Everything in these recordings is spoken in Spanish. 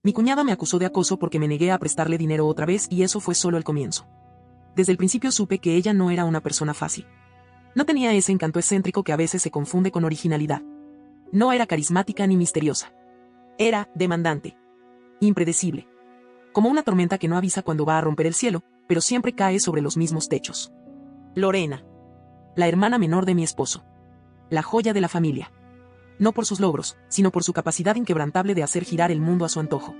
Mi cuñada me acusó de acoso porque me negué a prestarle dinero otra vez y eso fue solo el comienzo. Desde el principio supe que ella no era una persona fácil. No tenía ese encanto excéntrico que a veces se confunde con originalidad. No era carismática ni misteriosa. Era demandante. Impredecible. Como una tormenta que no avisa cuando va a romper el cielo, pero siempre cae sobre los mismos techos. Lorena. La hermana menor de mi esposo. La joya de la familia. No por sus logros, sino por su capacidad inquebrantable de hacer girar el mundo a su antojo.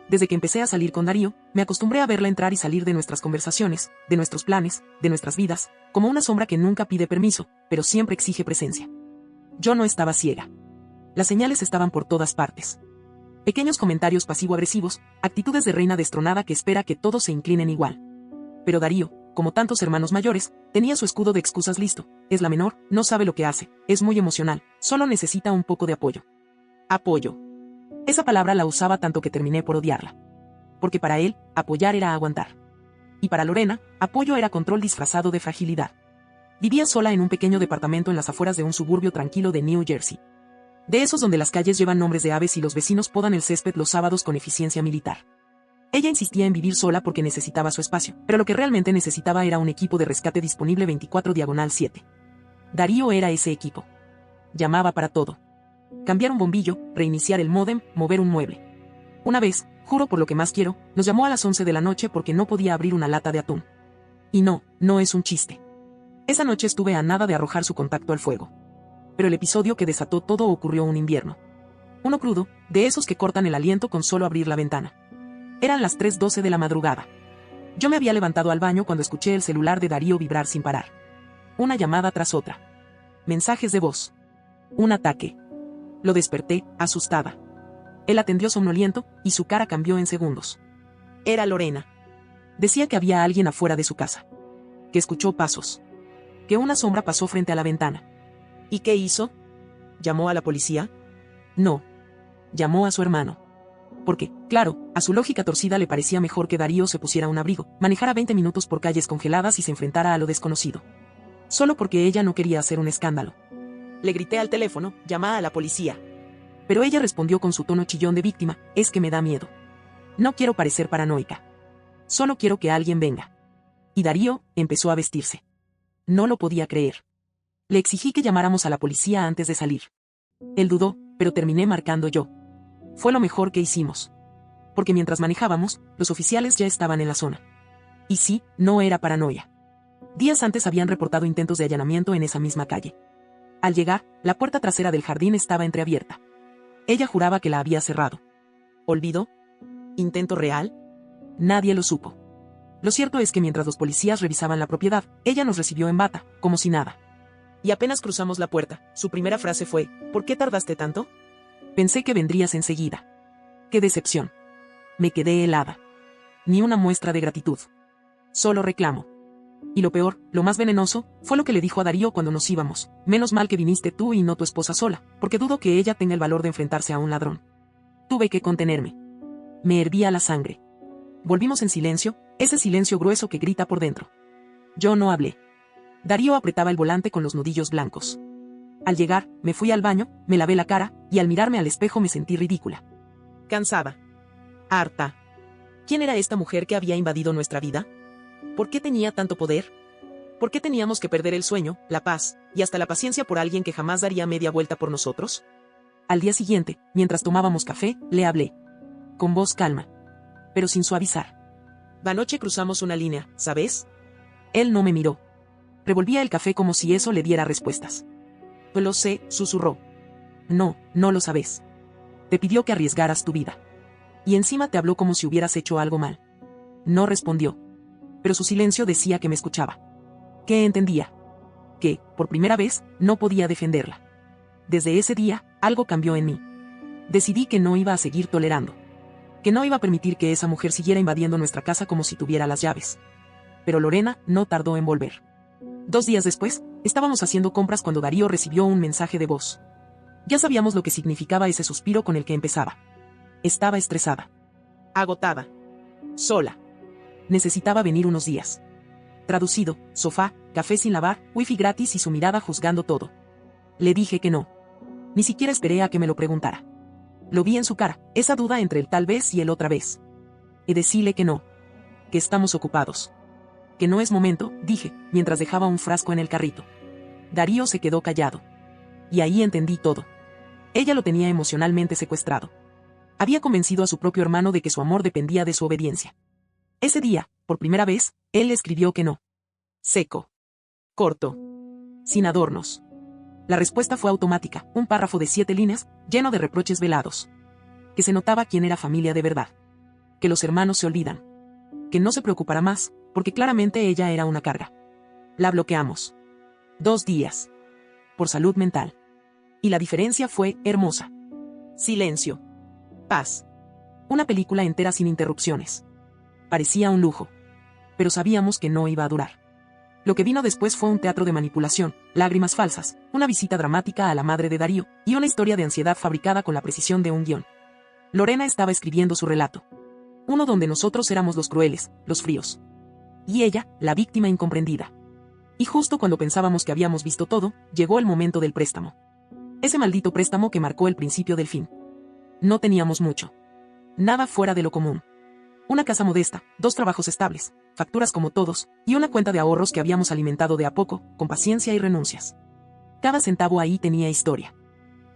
Desde que empecé a salir con Darío, me acostumbré a verla entrar y salir de nuestras conversaciones, de nuestros planes, de nuestras vidas, como una sombra que nunca pide permiso, pero siempre exige presencia. Yo no estaba ciega. Las señales estaban por todas partes. Pequeños comentarios pasivo-agresivos, actitudes de reina destronada que espera que todos se inclinen igual. Pero Darío, como tantos hermanos mayores, tenía su escudo de excusas listo. Es la menor, no sabe lo que hace, es muy emocional, solo necesita un poco de apoyo. Apoyo. Esa palabra la usaba tanto que terminé por odiarla. Porque para él, apoyar era aguantar. Y para Lorena, apoyo era control disfrazado de fragilidad. Vivía sola en un pequeño departamento en las afueras de un suburbio tranquilo de New Jersey. De esos donde las calles llevan nombres de aves y los vecinos podan el césped los sábados con eficiencia militar. Ella insistía en vivir sola porque necesitaba su espacio, pero lo que realmente necesitaba era un equipo de rescate disponible 24/7. Darío era ese equipo. Llamaba para todo. Cambiar un bombillo, reiniciar el módem, mover un mueble. Una vez, juro por lo que más quiero, nos llamó a las 11 de la noche porque no podía abrir una lata de atún. Y no es un chiste. Esa noche estuve a nada de arrojar su contacto al fuego. Pero el episodio que desató todo ocurrió un invierno. Uno crudo, de esos que cortan el aliento con solo abrir la ventana. Eran las 3:12 de la madrugada. Yo me había levantado al baño cuando escuché el celular de Darío vibrar sin parar. Una llamada tras otra. Mensajes de voz. Un ataque. Lo desperté, asustada. Él atendió somnoliento, y su cara cambió en segundos. Era Lorena. Decía que había alguien afuera de su casa. Que escuchó pasos. Que una sombra pasó frente a la ventana. ¿Y qué hizo? ¿Llamó a la policía? No. Llamó a su hermano. Porque, claro, a su lógica torcida le parecía mejor que Darío se pusiera un abrigo, manejara 20 minutos por calles congeladas y se enfrentara a lo desconocido. Solo porque ella no quería hacer un escándalo. Le grité al teléfono, llama a la policía. Pero ella respondió con su tono chillón de víctima, es que me da miedo. No quiero parecer paranoica. Solo quiero que alguien venga. Y Darío empezó a vestirse. No lo podía creer. Le exigí que llamáramos a la policía antes de salir. Él dudó, pero terminé marcando yo. Fue lo mejor que hicimos. Porque mientras manejábamos, los oficiales ya estaban en la zona. Y sí, no era paranoia. Días antes habían reportado intentos de allanamiento en esa misma calle. Al llegar, la puerta trasera del jardín estaba entreabierta. Ella juraba que la había cerrado. ¿Olvido? ¿Intento real? Nadie lo supo. Lo cierto es que mientras los policías revisaban la propiedad, ella nos recibió en bata, como si nada. Y apenas cruzamos la puerta, su primera frase fue, ¿por qué tardaste tanto? Pensé que vendrías enseguida. ¡Qué decepción! Me quedé helada. Ni una muestra de gratitud. Solo reclamo. Y lo peor, lo más venenoso, fue lo que le dijo a Darío cuando nos íbamos. Menos mal que viniste tú y no tu esposa sola, porque dudo que ella tenga el valor de enfrentarse a un ladrón. Tuve que contenerme. Me hervía la sangre. Volvimos en silencio, ese silencio grueso que grita por dentro. Yo no hablé. Darío apretaba el volante con los nudillos blancos. Al llegar, me fui al baño, me lavé la cara, y al mirarme al espejo me sentí ridícula. Cansada. Harta. ¿Quién era esta mujer que había invadido nuestra vida? ¿Por qué tenía tanto poder? ¿Por qué teníamos que perder el sueño, la paz, y hasta la paciencia por alguien que jamás daría media vuelta por nosotros? Al día siguiente, mientras tomábamos café, le hablé. Con voz calma. Pero sin suavizar. Anoche cruzamos una línea, ¿sabes? Él no me miró. Revolvía el café como si eso le diera respuestas. Lo sé, susurró. No lo sabes. Te pidió que arriesgaras tu vida. Y encima te habló como si hubieras hecho algo mal. No respondió. Pero su silencio decía que me escuchaba. Que entendía. Que, por primera vez, no podía defenderla. Desde ese día, algo cambió en mí. Decidí que no iba a seguir tolerando. Que no iba a permitir que esa mujer siguiera invadiendo nuestra casa como si tuviera las llaves. Pero Lorena no tardó en volver. 2 días después, estábamos haciendo compras cuando Darío recibió un mensaje de voz. Ya sabíamos lo que significaba ese suspiro con el que empezaba. Estaba estresada. Agotada. Sola. Necesitaba venir unos días. Traducido, sofá, café sin lavar, wifi gratis y su mirada juzgando todo. Le dije que no. Ni siquiera esperé a que me lo preguntara. Lo vi en su cara, esa duda entre el tal vez y el otra vez. Y decíle que no. Que estamos ocupados. Que no es momento, dije, mientras dejaba un frasco en el carrito. Darío se quedó callado. Y ahí entendí todo. Ella lo tenía emocionalmente secuestrado. Había convencido a su propio hermano de que su amor dependía de su obediencia. Ese día, por primera vez, él le escribió que no. Seco. Corto. Sin adornos. La respuesta fue automática, un párrafo de 7 líneas, lleno de reproches velados. Que se notaba quién era familia de verdad. Que los hermanos se olvidan. Que no se preocupará más, porque claramente ella era una carga. La bloqueamos. 2 días. Por salud mental. Y la diferencia fue hermosa. Silencio. Paz. Una película entera sin interrupciones. Parecía un lujo. Pero sabíamos que no iba a durar. Lo que vino después fue un teatro de manipulación, lágrimas falsas, una visita dramática a la madre de Darío, y una historia de ansiedad fabricada con la precisión de un guión. Lorena estaba escribiendo su relato. Uno donde nosotros éramos los crueles, los fríos. Y ella, la víctima incomprendida. Y justo cuando pensábamos que habíamos visto todo, llegó el momento del préstamo. Ese maldito préstamo que marcó el principio del fin. No teníamos mucho. Nada fuera de lo común. Una casa modesta, 2 trabajos estables, facturas como todos, y una cuenta de ahorros que habíamos alimentado de a poco, con paciencia y renuncias. Cada centavo ahí tenía historia.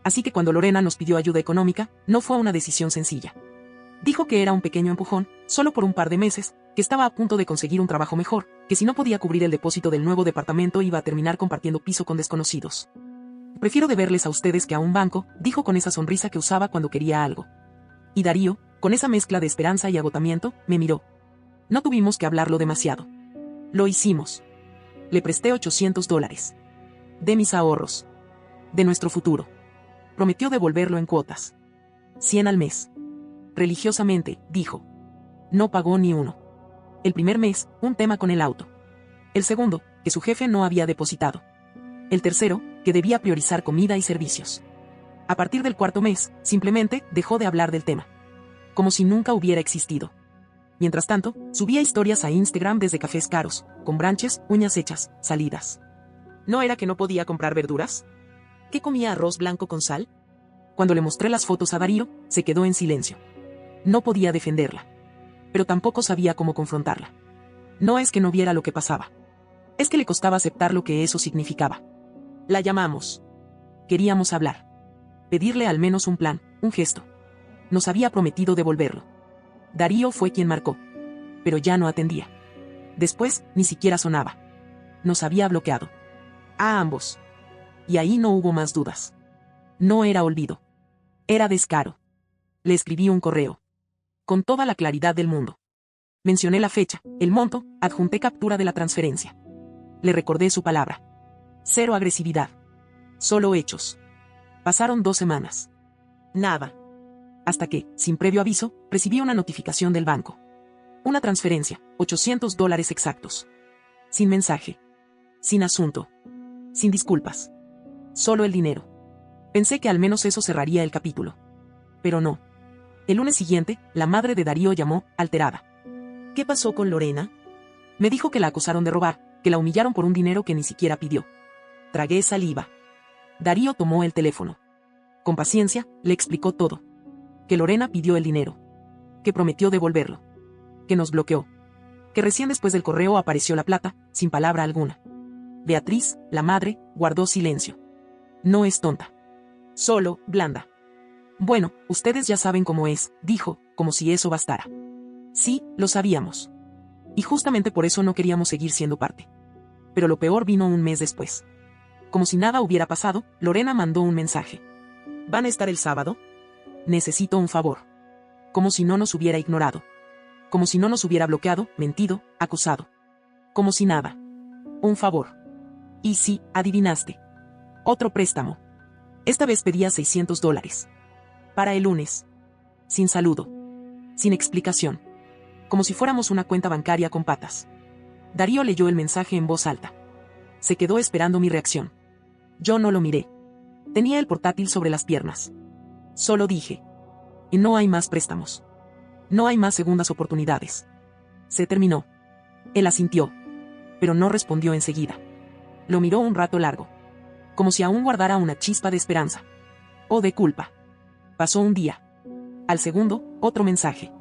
Así que cuando Lorena nos pidió ayuda económica, no fue una decisión sencilla. Dijo que era un pequeño empujón, solo por un par de meses, que estaba a punto de conseguir un trabajo mejor, que si no podía cubrir el depósito del nuevo departamento iba a terminar compartiendo piso con desconocidos. Prefiero deberles a ustedes que a un banco, dijo con esa sonrisa que usaba cuando quería algo. Y Darío, con esa mezcla de esperanza y agotamiento, me miró. No tuvimos que hablarlo demasiado. Lo hicimos. Le presté $800. De mis ahorros. De nuestro futuro. Prometió devolverlo en cuotas. 100 al mes. Religiosamente, dijo. No pagó ni uno. El primer mes, un tema con el auto. El segundo, que su jefe no había depositado. El tercero, que debía priorizar comida y servicios. A partir del 4.º mes, simplemente, dejó de hablar del tema. Como si nunca hubiera existido. Mientras tanto, subía historias a Instagram desde cafés caros, con branches, uñas hechas, salidas. ¿No era que no podía comprar verduras? ¿Qué comía arroz blanco con sal? Cuando le mostré las fotos a Darío, se quedó en silencio. No podía defenderla. Pero tampoco sabía cómo confrontarla. No es que no viera lo que pasaba. Es que le costaba aceptar lo que eso significaba. La llamamos. Queríamos hablar. Pedirle al menos un plan, un gesto. Nos había prometido devolverlo. Darío fue quien marcó. Pero ya no atendía. Después, ni siquiera sonaba. Nos había bloqueado. A ambos. Y ahí no hubo más dudas. No era olvido. Era descaro. Le escribí un correo. Con toda la claridad del mundo. Mencioné la fecha, el monto, adjunté captura de la transferencia. Le recordé su palabra. 0 agresividad. Solo hechos. Pasaron 2 semanas. Nada. Hasta que, sin previo aviso, recibí una notificación del banco. Una transferencia, $800 exactos. Sin mensaje. Sin asunto. Sin disculpas. Solo el dinero. Pensé que al menos eso cerraría el capítulo. Pero no. El lunes siguiente, la madre de Darío llamó, alterada. ¿Qué pasó con Lorena? Me dijo que la acusaron de robar, que la humillaron por un dinero que ni siquiera pidió. Tragué saliva. Darío tomó el teléfono. Con paciencia, le explicó todo. Que Lorena pidió el dinero. Que prometió devolverlo. Que nos bloqueó. Que recién después del correo apareció la plata, sin palabra alguna. Beatriz, la madre, guardó silencio. No es tonta. Solo, blanda. Bueno, ustedes ya saben cómo es, dijo, como si eso bastara. Sí, lo sabíamos. Y justamente por eso no queríamos seguir siendo parte. Pero lo peor vino un mes después. Como si nada hubiera pasado, Lorena mandó un mensaje. ¿Van a estar el sábado? Necesito un favor. Como si no nos hubiera ignorado. Como si no nos hubiera bloqueado, mentido, acusado. Como si nada. Un favor. Y sí, adivinaste. Otro préstamo. Esta vez pedía $600. Para el lunes. Sin saludo. Sin explicación. Como si fuéramos una cuenta bancaria con patas. Darío leyó el mensaje en voz alta. Se quedó esperando mi reacción. Yo no lo miré. Tenía el portátil sobre las piernas. Solo dije. Y no hay más préstamos. No hay más segundas oportunidades. Se terminó. Él asintió. Pero no respondió enseguida. Lo miró un rato largo. Como si aún guardara una chispa de esperanza. O de culpa. Pasó un día. Al segundo, otro mensaje.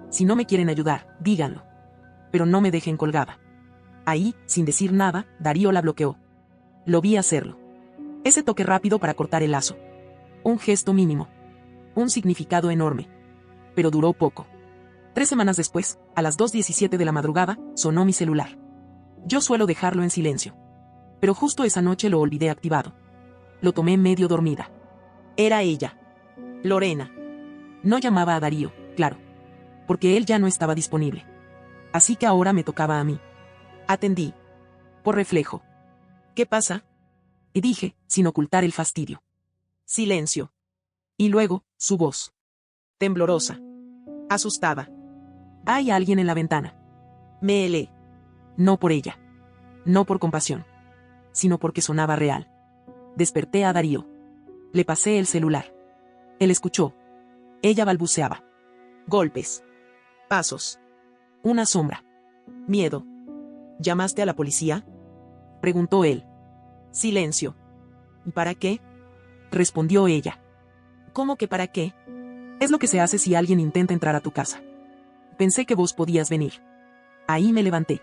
Si no me quieren ayudar, díganlo. Pero no me dejen colgada. Ahí, sin decir nada, Darío la bloqueó. Lo vi hacerlo. Ese toque rápido para cortar el lazo. Un gesto mínimo. Un significado enorme. Pero duró poco. 3 semanas después, a las 2:17 de la madrugada, sonó mi celular. Yo suelo dejarlo en silencio. Pero justo esa noche lo olvidé activado. Lo tomé medio dormida. Era ella. Lorena. No llamaba a Darío, claro. Porque él ya no estaba disponible. Así que ahora me tocaba a mí. Atendí. Por reflejo. ¿Qué pasa? Y dije, sin ocultar el fastidio. Silencio. Y luego, su voz. Temblorosa. Asustada. Hay alguien en la ventana. Me helé. No por ella. No por compasión. Sino porque sonaba real. Desperté a Darío. Le pasé el celular. Él escuchó. Ella balbuceaba. Golpes. Pasos. Una sombra. Miedo. ¿Llamaste a la policía? Preguntó él. Silencio. ¿Y para qué? Respondió ella. ¿Cómo que para qué? Es lo que se hace si alguien intenta entrar a tu casa. Pensé que vos podías venir. Ahí me levanté.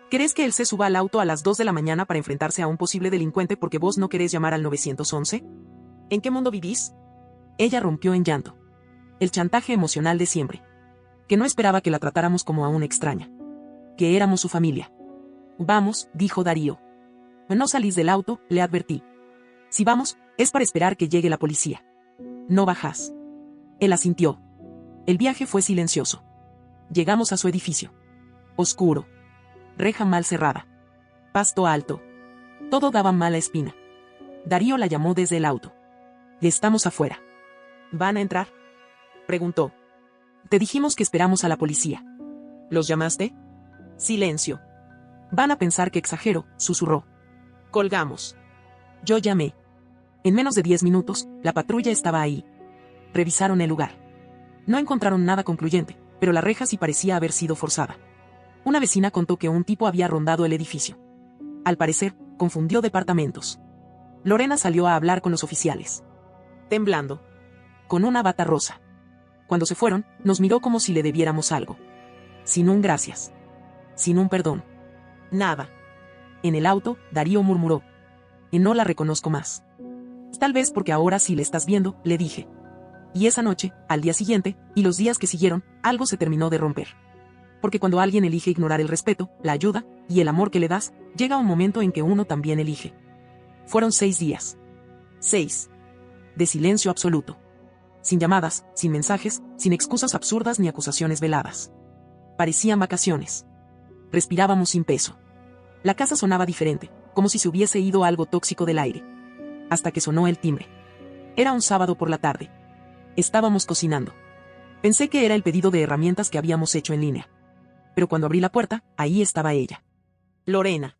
¿Querés que él se suba al auto a las 2 de la mañana para enfrentarse a un posible delincuente porque vos no querés llamar al 911? ¿En qué mundo vivís? Ella rompió en llanto. El chantaje emocional de siempre. Que no esperaba que la tratáramos como a una extraña. Que éramos su familia. Vamos, dijo Darío. No salís del auto, le advertí. Si vamos, es para esperar que llegue la policía. No bajás. Él asintió. El viaje fue silencioso. Llegamos a su edificio. Oscuro. Reja mal cerrada. Pasto alto. Todo daba mala espina. Darío la llamó desde el auto. Estamos afuera. ¿Van a entrar? Preguntó. Te dijimos que esperamos a la policía. ¿Los llamaste? Silencio. Van a pensar que exagero, susurró. Colgamos. Yo llamé. En menos de 10 minutos, la patrulla estaba ahí. Revisaron el lugar. No encontraron nada concluyente, pero la reja sí parecía haber sido forzada. Una vecina contó que un tipo había rondado el edificio. Al parecer, confundió departamentos. Lorena salió a hablar con los oficiales. Temblando. Con una bata rosa. Cuando se fueron, nos miró como si le debiéramos algo. Sin un gracias. Sin un perdón. Nada. En el auto, Darío murmuró. Y no la reconozco más. Tal vez porque ahora sí le estás viendo, le dije. Y esa noche, al día siguiente, y los días que siguieron, algo se terminó de romper. Porque cuando alguien elige ignorar el respeto, la ayuda, y el amor que le das, llega un momento en que uno también elige. Fueron 6 días. 6. De silencio absoluto. Sin llamadas, sin mensajes, sin excusas absurdas ni acusaciones veladas. Parecían vacaciones. Respirábamos sin peso. La casa sonaba diferente, como si se hubiese ido algo tóxico del aire. Hasta que sonó el timbre. Era un sábado por la tarde. Estábamos cocinando. Pensé que era el pedido de herramientas que habíamos hecho en línea. Pero cuando abrí la puerta, ahí estaba ella. Lorena.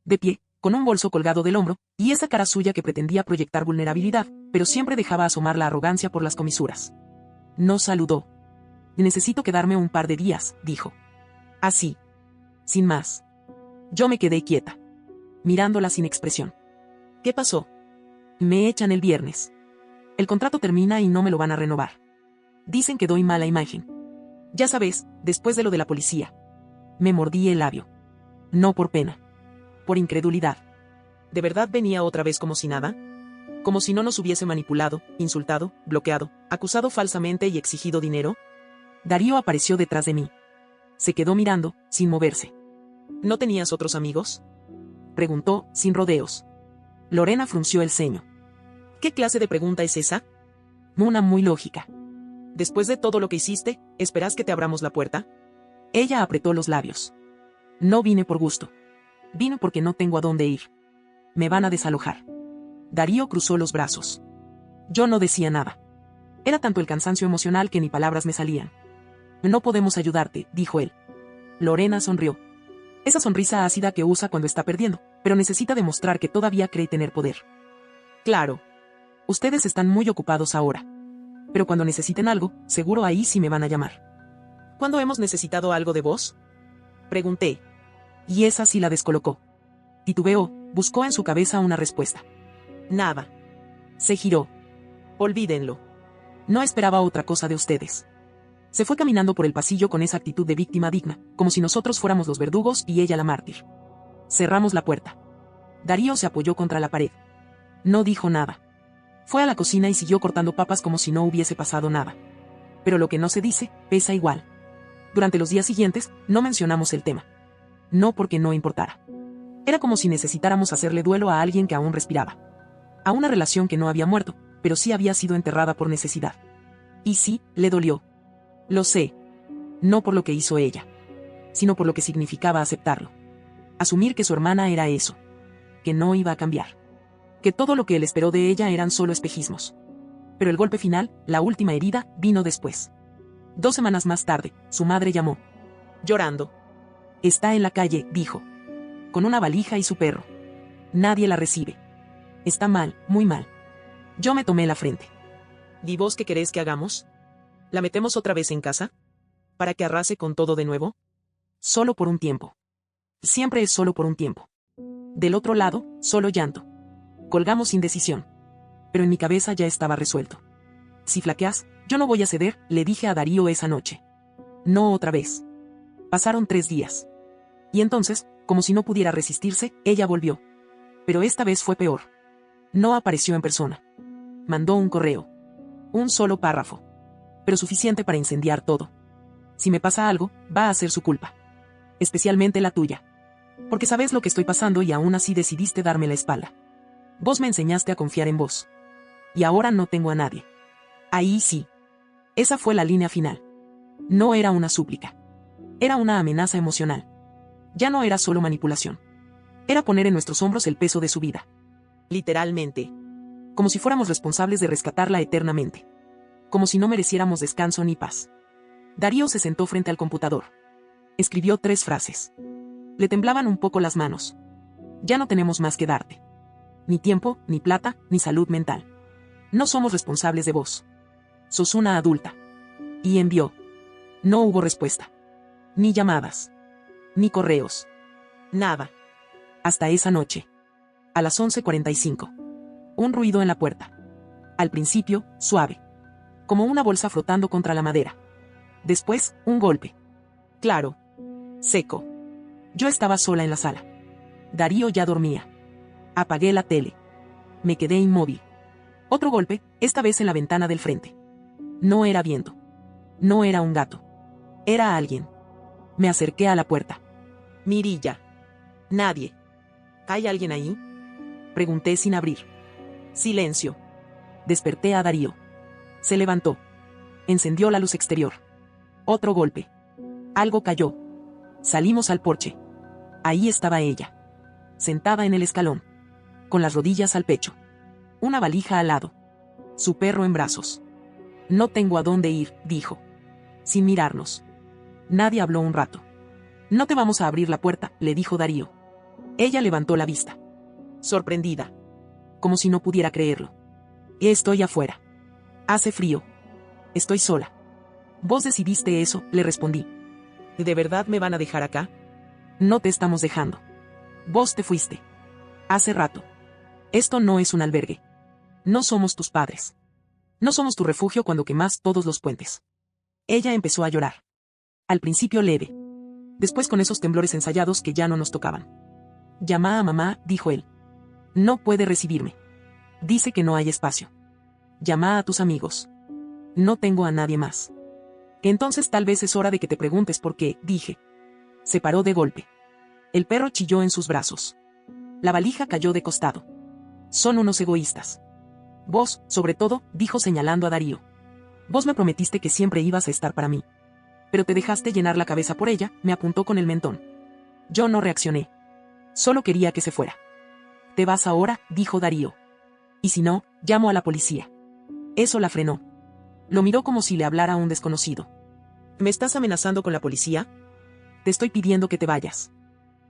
De pie, con un bolso colgado del hombro, y esa cara suya que pretendía proyectar vulnerabilidad, pero siempre dejaba asomar la arrogancia por las comisuras. No saludó. Necesito quedarme un par de días, dijo. Así. Sin más. Yo me quedé quieta. Mirándola sin expresión. ¿Qué pasó? Me echan el viernes. El contrato termina y no me lo van a renovar. Dicen que doy mala imagen. Ya sabes, después de lo de la policía. Me mordí el labio. No por pena. Por incredulidad. ¿De verdad venía otra vez como si nada? ¿Como si no nos hubiese manipulado, insultado, bloqueado, acusado falsamente y exigido dinero? Darío apareció detrás de mí. Se quedó mirando, sin moverse. ¿No tenías otros amigos? Preguntó, sin rodeos. Lorena frunció el ceño. ¿Qué clase de pregunta es esa? Una muy lógica. Después de todo lo que hiciste, ¿esperás que te abramos la puerta? Ella apretó los labios. No vine por gusto. Vine porque no tengo a dónde ir. Me van a desalojar. Darío cruzó los brazos. Yo no decía nada. Era tanto el cansancio emocional que ni palabras me salían. No podemos ayudarte, dijo él. Lorena sonrió. Esa sonrisa ácida que usa cuando está perdiendo, pero necesita demostrar que todavía cree tener poder. Claro. Ustedes están muy ocupados ahora. Pero cuando necesiten algo, seguro ahí sí me van a llamar. ¿Cuándo hemos necesitado algo de vos? Pregunté. Y esa sí la descolocó. Titubeó, buscó en su cabeza una respuesta. Nada. Se giró. Olvídenlo. No esperaba otra cosa de ustedes. Se fue caminando por el pasillo con esa actitud de víctima digna, como si nosotros fuéramos los verdugos y ella la mártir. Cerramos la puerta. Darío se apoyó contra la pared. No dijo nada. Fue a la cocina y siguió cortando papas como si no hubiese pasado nada. Pero lo que no se dice, pesa igual. Durante los días siguientes, no mencionamos el tema. No porque no importara. Era como si necesitáramos hacerle duelo a alguien que aún respiraba. A una relación que no había muerto, pero sí había sido enterrada por necesidad. Y sí, le dolió. Lo sé. No por lo que hizo ella, sino por lo que significaba aceptarlo. Asumir que su hermana era eso. Que no iba a cambiar. Que todo lo que él esperó de ella eran solo espejismos. Pero el golpe final, la última herida, vino después. 2 semanas más tarde, su madre llamó. Llorando. Está en la calle, dijo. Con una valija y su perro. Nadie la recibe. Está mal, muy mal. Yo me tomé la frente. ¿Y vos qué querés que hagamos? ¿La metemos otra vez en casa? ¿Para que arrase con todo de nuevo? Solo por un tiempo. Siempre es solo por un tiempo. Del otro lado, solo llanto. Colgamos sin decisión. Pero en mi cabeza ya estaba resuelto. Si flaqueas, yo no voy a ceder, le dije a Darío esa noche. No otra vez. Pasaron 3 días. Y entonces, como si no pudiera resistirse, ella volvió. Pero esta vez fue peor. No apareció en persona. Mandó un correo. Un solo párrafo. Pero suficiente para incendiar todo. Si me pasa algo, va a ser su culpa. Especialmente la tuya. Porque sabes lo que estoy pasando y aún así decidiste darme la espalda. Vos me enseñaste a confiar en vos. Y ahora no tengo a nadie. Ahí sí. Esa fue la línea final. No era una súplica. Era una amenaza emocional. Ya no era solo manipulación. Era poner en nuestros hombros el peso de su vida. Literalmente. Como si fuéramos responsables de rescatarla eternamente. Como si no mereciéramos descanso ni paz. Darío se sentó frente al computador. Escribió 3 frases. Le temblaban un poco las manos. Ya no tenemos más que darte. Ni tiempo, ni plata, ni salud mental. No somos responsables de vos. Sos una adulta. Y envió. No hubo respuesta. Ni llamadas. Ni correos. Nada. Hasta esa noche. A las 11:45. Un ruido en la puerta. Al principio, suave. Como una bolsa flotando contra la madera. Después, un golpe. Claro. Seco. Yo estaba sola en la sala. Darío ya dormía. Apagué la tele. Me quedé inmóvil. Otro golpe, esta vez en la ventana del frente. No era viento. No era un gato. Era alguien. Me acerqué a la puerta. Mirilla. Nadie. ¿Hay alguien ahí? Pregunté sin abrir. Silencio. Desperté a Darío. Se levantó. Encendió la luz exterior. Otro golpe. Algo cayó. Salimos al porche. Ahí estaba ella. Sentada en el escalón. Con las rodillas al pecho. Una valija al lado. Su perro en brazos. No tengo a dónde ir, dijo. Sin mirarnos. Nadie habló un rato. No te vamos a abrir la puerta, le dijo Darío. Ella levantó la vista. Sorprendida. Como si no pudiera creerlo. Estoy afuera. Hace frío. Estoy sola. Vos decidiste eso, le respondí. ¿De verdad me van a dejar acá? No te estamos dejando. Vos te fuiste. Hace rato. Esto no es un albergue. No somos tus padres. No somos tu refugio cuando quemas todos los puentes. Ella empezó a llorar. Al principio leve. Después con esos temblores ensayados que ya no nos tocaban. Llama a mamá, dijo él. No puede recibirme. Dice que no hay espacio. Llama a tus amigos. No tengo a nadie más. Entonces tal vez es hora de que te preguntes por qué, dije. Se paró de golpe. El perro chilló en sus brazos. La valija cayó de costado. Son unos egoístas. Vos, sobre todo, dijo señalando a Darío. Vos me prometiste que siempre ibas a estar para mí. Pero te dejaste llenar la cabeza por ella, me apuntó con el mentón. Yo no reaccioné. Solo quería que se fuera. Te vas ahora, dijo Darío. Y si no, llamo a la policía. Eso la frenó. Lo miró como si le hablara a un desconocido. ¿Me estás amenazando con la policía? Te estoy pidiendo que te vayas.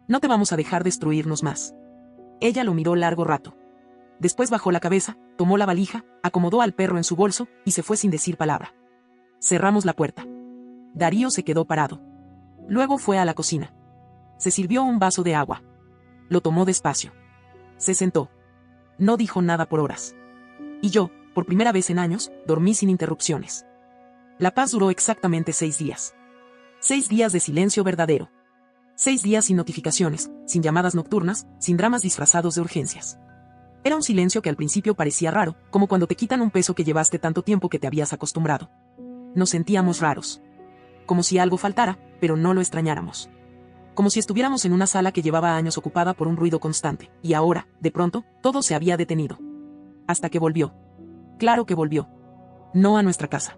No te vamos a dejar destruirnos más. Ella lo miró largo rato. Después bajó la cabeza, tomó la valija, acomodó al perro en su bolso, y se fue sin decir palabra. Cerramos la puerta. Darío se quedó parado. Luego fue a la cocina. Se sirvió un vaso de agua. Lo tomó despacio. Se sentó. No dijo nada por horas. Y yo, por primera vez en años, dormí sin interrupciones. La paz duró exactamente 6 días. 6 días de silencio verdadero. 6 días sin notificaciones, sin llamadas nocturnas, sin dramas disfrazados de urgencias. Era un silencio que al principio parecía raro, como cuando te quitan un peso que llevaste tanto tiempo que te habías acostumbrado. Nos sentíamos raros. Como si algo faltara, pero no lo extrañáramos. Como si estuviéramos en una sala que llevaba años ocupada por un ruido constante, y ahora, de pronto, todo se había detenido. Hasta que volvió. Claro que volvió. No a nuestra casa.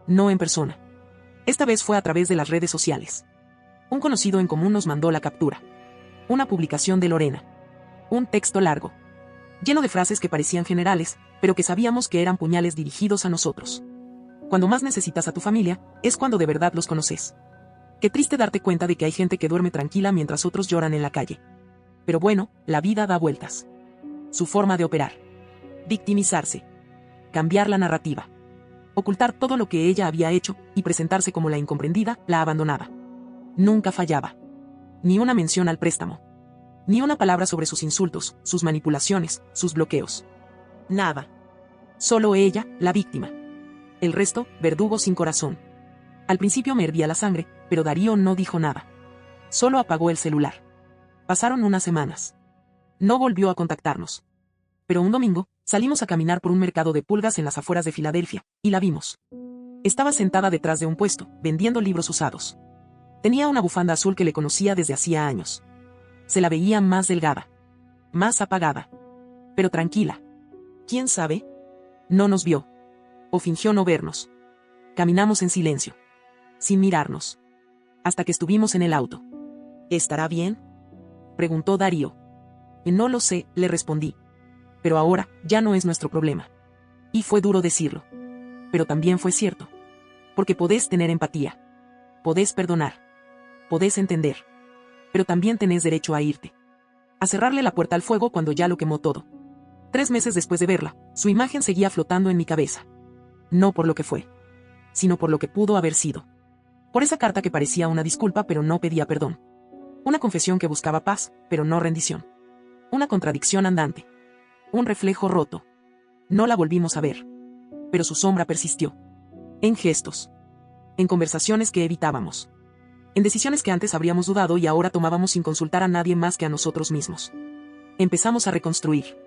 No en persona. Esta vez fue a través de las redes sociales. Un conocido en común nos mandó la captura. Una publicación de Lorena. Un texto largo. Lleno de frases que parecían generales, pero que sabíamos que eran puñales dirigidos a nosotros. Cuando más necesitas a tu familia, es cuando de verdad los conoces. Qué triste darte cuenta de que hay gente que duerme tranquila mientras otros lloran en la calle. Pero bueno, la vida da vueltas. Su forma de operar. Victimizarse. Cambiar la narrativa. Ocultar todo lo que ella había hecho y presentarse como la incomprendida, la abandonada. Nunca fallaba. Ni una mención al préstamo. Ni una palabra sobre sus insultos, sus manipulaciones, sus bloqueos. Nada. Solo ella, la víctima. El resto, verdugo sin corazón. Al principio me hervía la sangre, pero Darío no dijo nada. Solo apagó el celular. Pasaron unas semanas. No volvió a contactarnos. Pero un domingo, salimos a caminar por un mercado de pulgas en las afueras de Filadelfia, y la vimos. Estaba sentada detrás de un puesto, vendiendo libros usados. Tenía una bufanda azul que le conocía desde hacía años. Se la veía más delgada. Más apagada. Pero tranquila. ¿Quién sabe? No nos vio. O fingió no vernos. Caminamos en silencio. Sin mirarnos. Hasta que estuvimos en el auto. ¿Estará bien?, preguntó Darío. No lo sé, le respondí. Pero ahora, ya no es nuestro problema. Y fue duro decirlo. Pero también fue cierto. Porque podés tener empatía. Podés perdonar. Podés entender. Pero también tenés derecho a irte. A cerrarle la puerta al fuego cuando ya lo quemó todo. 3 meses después de verla, su imagen seguía flotando en mi cabeza. No por lo que fue, sino por lo que pudo haber sido. Por esa carta que parecía una disculpa pero no pedía perdón. Una confesión que buscaba paz, pero no rendición. Una contradicción andante. Un reflejo roto. No la volvimos a ver. Pero su sombra persistió. En gestos. En conversaciones que evitábamos. En decisiones que antes habríamos dudado y ahora tomábamos sin consultar a nadie más que a nosotros mismos. Empezamos a reconstruir.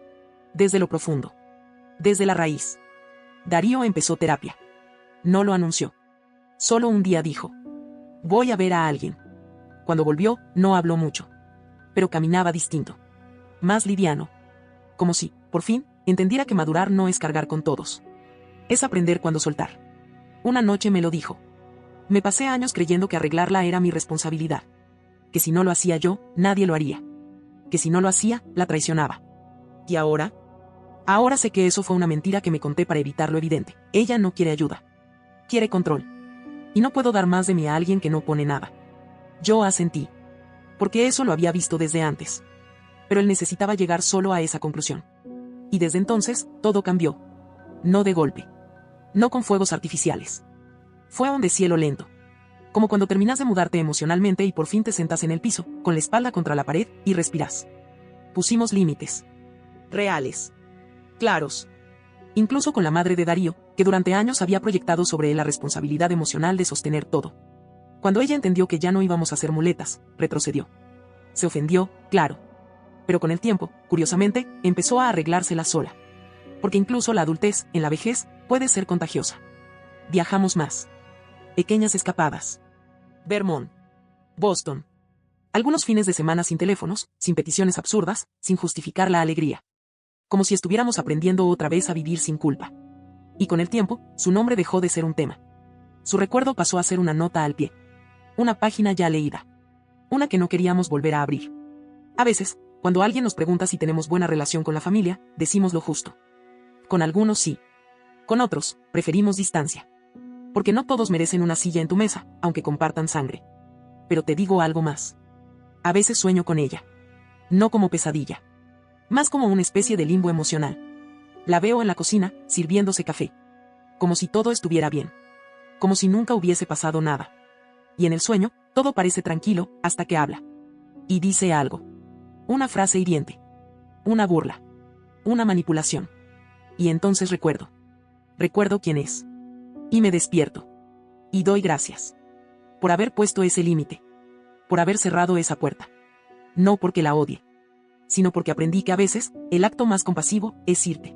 Desde lo profundo. Desde la raíz. Darío empezó terapia. No lo anunció. Solo un día dijo: voy a ver a alguien. Cuando volvió, no habló mucho. Pero caminaba distinto. Más liviano. Como si, por fin, entendiera que madurar no es cargar con todos. Es aprender cuándo soltar. Una noche me lo dijo. Me pasé años creyendo que arreglarla era mi responsabilidad. Que si no lo hacía yo, nadie lo haría. Que si no lo hacía, la traicionaba. ¿Y ahora? Ahora sé que eso fue una mentira que me conté para evitar lo evidente. Ella no quiere ayuda. Quiere control. Y no puedo dar más de mí a alguien que no pone nada. Yo asentí. Porque eso lo había visto desde antes. Pero él necesitaba llegar solo a esa conclusión. Y desde entonces, todo cambió. No de golpe. No con fuegos artificiales. Fue a un deshielo lento. Como cuando terminas de mudarte emocionalmente y por fin te sentas en el piso, con la espalda contra la pared, y respiras. Pusimos límites. Reales. Claros. Incluso con la madre de Darío, que durante años había proyectado sobre él la responsabilidad emocional de sostener todo. Cuando ella entendió que ya no íbamos a ser muletas, retrocedió. Se ofendió, claro. Pero con el tiempo, curiosamente, empezó a arreglársela sola. Porque incluso la adultez, en la vejez, puede ser contagiosa. Viajamos más. Pequeñas escapadas. Vermont. Boston. Algunos fines de semana sin teléfonos, sin peticiones absurdas, sin justificar la alegría. Como si estuviéramos aprendiendo otra vez a vivir sin culpa. Y con el tiempo, su nombre dejó de ser un tema. Su recuerdo pasó a ser una nota al pie. Una página ya leída. Una que no queríamos volver a abrir. A veces, cuando alguien nos pregunta si tenemos buena relación con la familia, decimos lo justo. Con algunos sí. Con otros, preferimos distancia. Porque no todos merecen una silla en tu mesa, aunque compartan sangre. Pero te digo algo más. A veces sueño con ella. No como pesadilla. Más como una especie de limbo emocional. La veo en la cocina, sirviéndose café. Como si todo estuviera bien. Como si nunca hubiese pasado nada. Y en el sueño, todo parece tranquilo, hasta que habla. Y dice algo. Una frase hiriente. Una burla. Una manipulación. Y entonces recuerdo. Recuerdo quién es. Y me despierto. Y doy gracias. Por haber puesto ese límite. Por haber cerrado esa puerta. No porque la odie. Sino porque aprendí que a veces, el acto más compasivo es irte.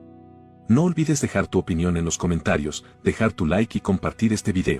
No olvides dejar tu opinión en los comentarios, dejar tu like y compartir este video.